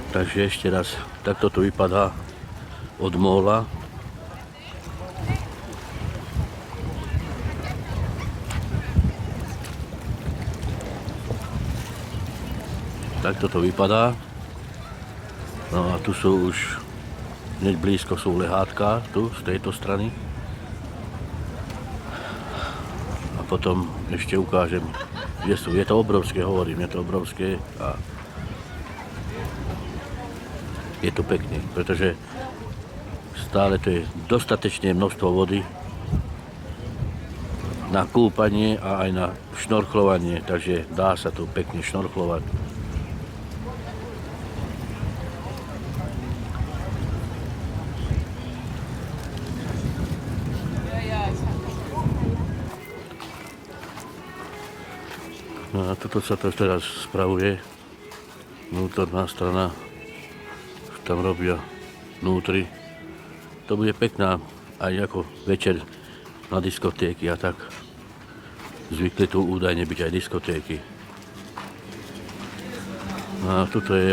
Takže ešte raz, takto to vypadá od móla. Takto to vypadá. No a tu sú už, hneď blízko sú lehátka, tu z tejto strany. A potom ešte ukážem, kde sú. Je to obrovské, hovorím, je to obrovské a je to pekne, pretože stále to je dostatečné množstvo vody na kúpanie a aj na šnorchlovanie, takže dá sa tu pekne šnorchlovať. No a toto sa to teraz spravuje, vnútorná strana, tam robia vnútri. To bude pekná aj ako večer na diskotéky a tak. Zvykli tu údajne byť aj diskotéky. No a toto je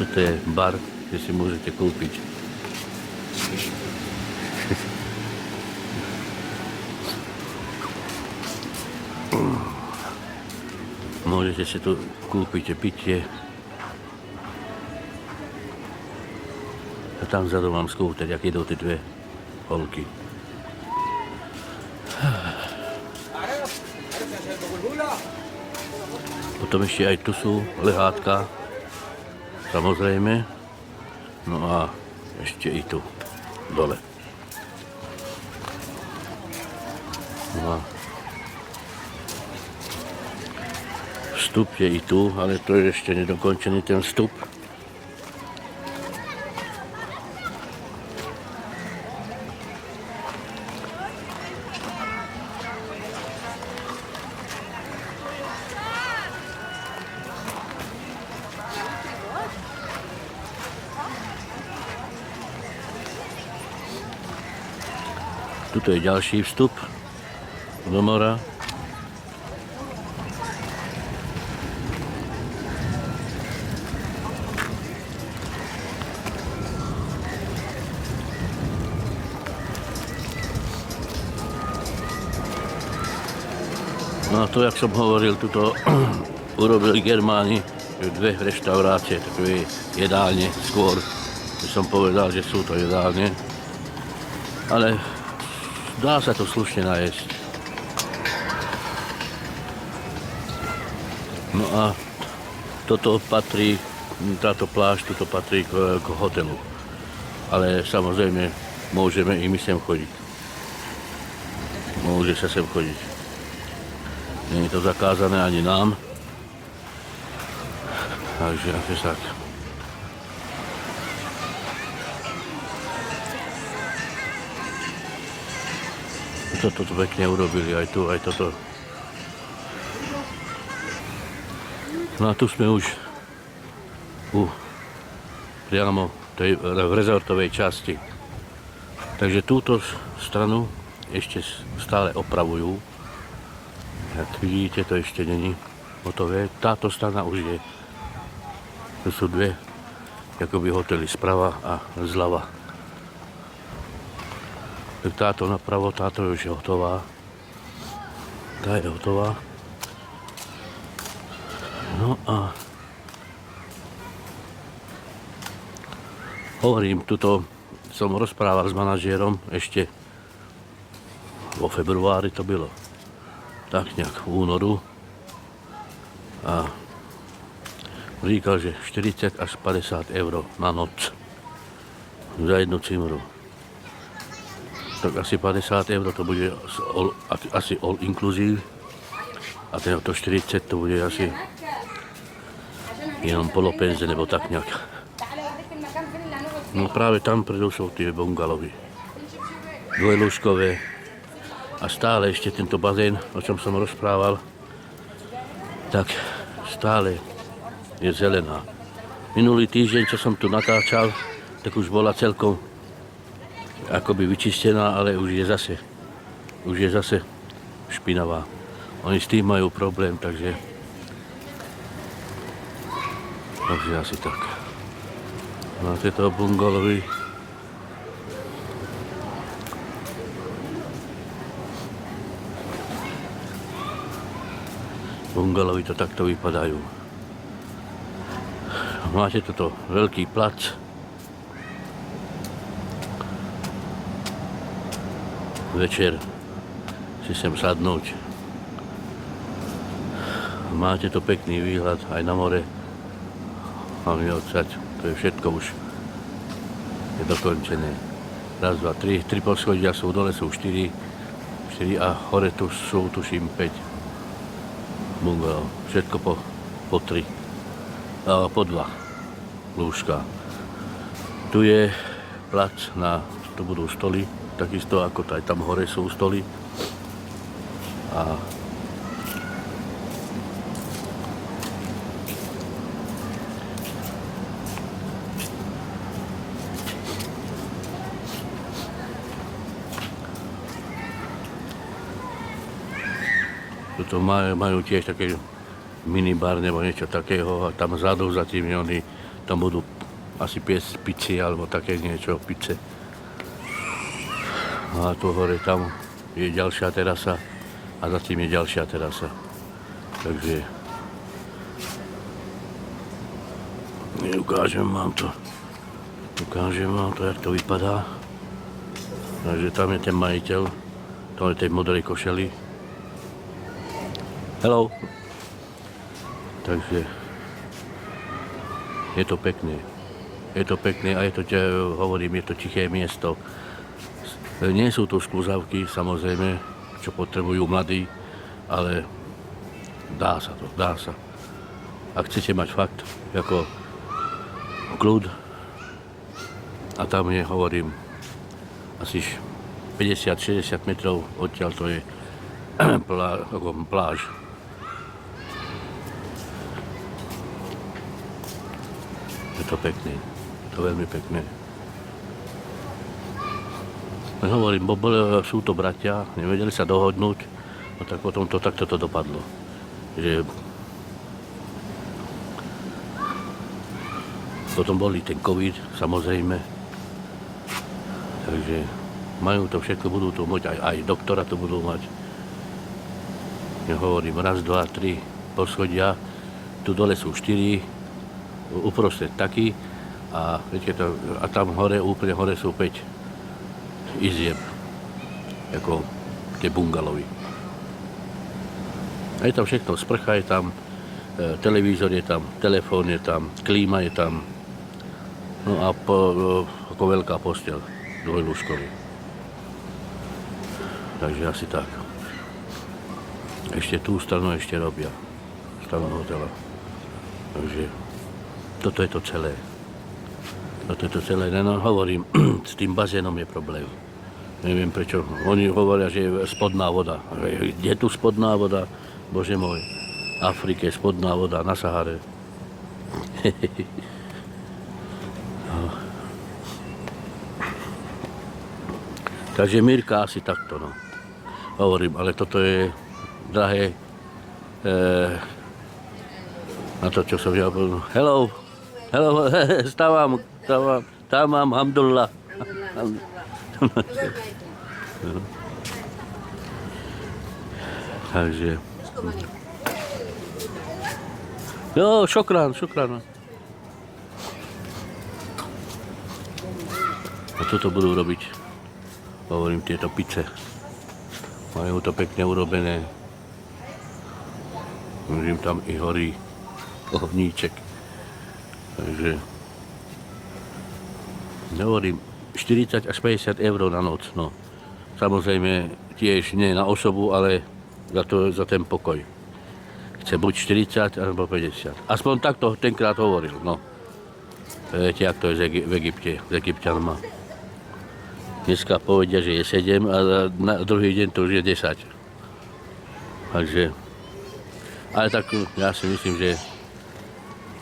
toto je bar, kde si môžete kúpiť. Môžete si tu kúpiť pitie. A tam vzadu mám skúteť, ak idú tie dve holky. Potom ešte aj tu sú lehátka. Samozrejme. No a ešte i tu dole. No a vstup je i tu, ale to je ešte nedokončený ten vstup. Tuto je ďalší vstup do mora. No a to, jak som hovoril, tuto urobili Germáni dve reštaurácie, takové jedálne skôr. By som povedal, že sú to jedálne. Ale dá sa to slušne najesť. No a toto patrí, táto pláž, toto patrí k hotelu. Ale samozrejme, môžeme i my sem chodiť. Môže sa sem chodiť. Nie je to zakázané ani nám. Takže aké tak. Toto pekne urobili, aj tu, aj toto. No a tu sme už priamo v rezortovej časti. Takže túto stranu ešte stále opravujú. Jak vidíte, to ešte není hotové. Táto strana už je. Tu sú dve akoby hotely sprava a zľava. Tak táto napravo, táto už je hotová. Tá je hotová. No a hovorím, tuto som rozprával s manažérom ešte vo februári to bylo. Tak nejak v únoru a říkal, že 40 až 50 eur na noc za jednu cimru. Tak asi 50 eur to bude asi all inclusive a to 40 to bude asi jenom polopenze nebo tak nejak. No práve tam predu sú tie bungalovy. Dvojlúžkové. A stále ešte tento bazén, o čom som rozprával, tak stále je zelená. Minulý týždeň, čo som tu natáčal, tak už bola celkom akoby vyčistená, ale už je zase špinavá. Oni s tým majú problém, takže Takže asi tak. No a tieto bungalovy. Bungalovy to takto vypadajú. Máte toto veľký plac. Večer si sem sadnúť. Máte to pekný výhľad aj na more. Hlavne odsať, to je všetko už je dokončené. Raz, dva, tri poschodia sú, dole sú 4 a hore tu sú, tuším, 5 bungalov. Všetko po 3. Po 2 lúžka. Tu je plac, tu budú stoly, takisto ako aj tam hore sú stoly. A tuto majú tiež také minibar nebo niečo takého a tam vzadu za tými oni, tam budú asi piecť pici alebo také niečo, pice. A tu hore tam je ďalšia terasa a za tým je ďalšia terasa. Takže ukážem vám to, jak to vypadá. Takže tam je ten majiteľ, tam je tej modrej košeli. Hello. Takže je to pekné. Je to pekné a je to, hovorím, je to tiché miesto. Nie sú tu skluzavky, samozrejme, čo potrebujú mladí, ale dá sa to, dá sa. Ak chcete mať fakt, ako kľud, a tam je, hovorím, asi 50-60 metrov odtiaľ to je pláž. Je to pekné, to veľmi pekné. Hovorím, sú to bratia, nevedeli sa dohodnúť, no tak potom takto to dopadlo. Že potom boli ten COVID, samozrejme. Takže majú to všetko, budú to mať, aj doktora to budú mať. Ja hovorím, raz, dva, 3 poschodia, tu dole sú 4, uprostred taký a, viete to, a tam hore, úplne hore sú 5 izieb, ako tie bungalovy. A je tam všetko, sprcha je tam, televízor je tam, telefón je tam, klíma je tam, no a ako veľká posteľ, dvojlúžkový. Takže asi tak. Ešte tú stranu ešte robia, stranu hotela. Takže toto je to celé. Toto je to celé. No, hovorím, s tým bazénom je problém. Neviem prečo. Oni hovoria, že je spodná voda. Kde tu spodná voda? Bože môj. V Afrike spodná voda, na Sahare. Takže Mirka asi takto, no. Hovorím, ale toto je drahé na to, čo som ja povedal. Hello, stávam, tam mám hamdullah. Takže jo, šokrán. A toto budú robiť, hovorím, tieto pice. Majú to pekne urobené. Vidím, tam i horí ohníček. Takže hovorím, 40 až 50 eur na noc. No. Samozrejme tiež nie na osobu, ale za ten pokoj. Chce buď 40 alebo 50. Aspoň takto tenkrát hovoril. No. Viete, jak to je v Egypte, s Egypťanma. Dneska povedia, že je 7 a na druhý deň to už je 10. Takže, ale tak ja si myslím, že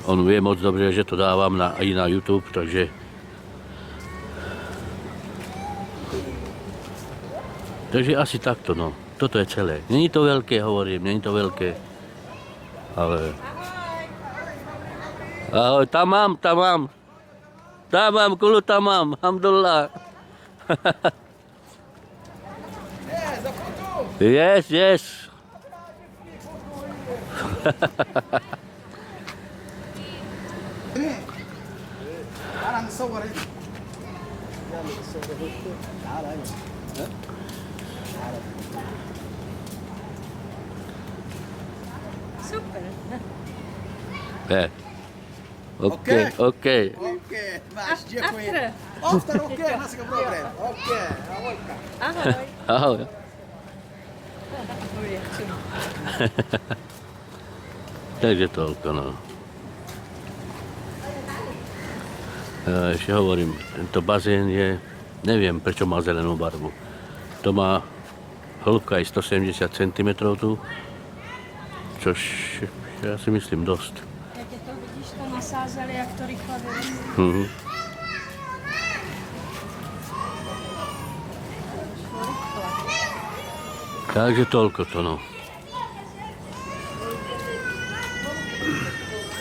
on vie moc dobre, že to dávam aj na YouTube, takže asi takto, no. Toto je celé. Není to veľké, hovorím, není to veľké, ale Ahoj, tam mám. Tam mám, kulu tam mám, alhamdulillah. Yes. تعال نصور هنا. يلا نصور هنا. تعال هنا. Super. Okej. Okej, masz, dziękuję. After. After, okej, masz problem. Okej, Ahoj. Ahoj. Takže toľko, no. Ja ešte hovorím, tento bazén je, neviem prečo má zelenú barvu. To má hĺbka aj 170 cm tu, čož ja si myslím dosť. Jak je to, vidíš, to nasázeli, jak to rychle vyrostlo. Mhm. Takže toľko to, no.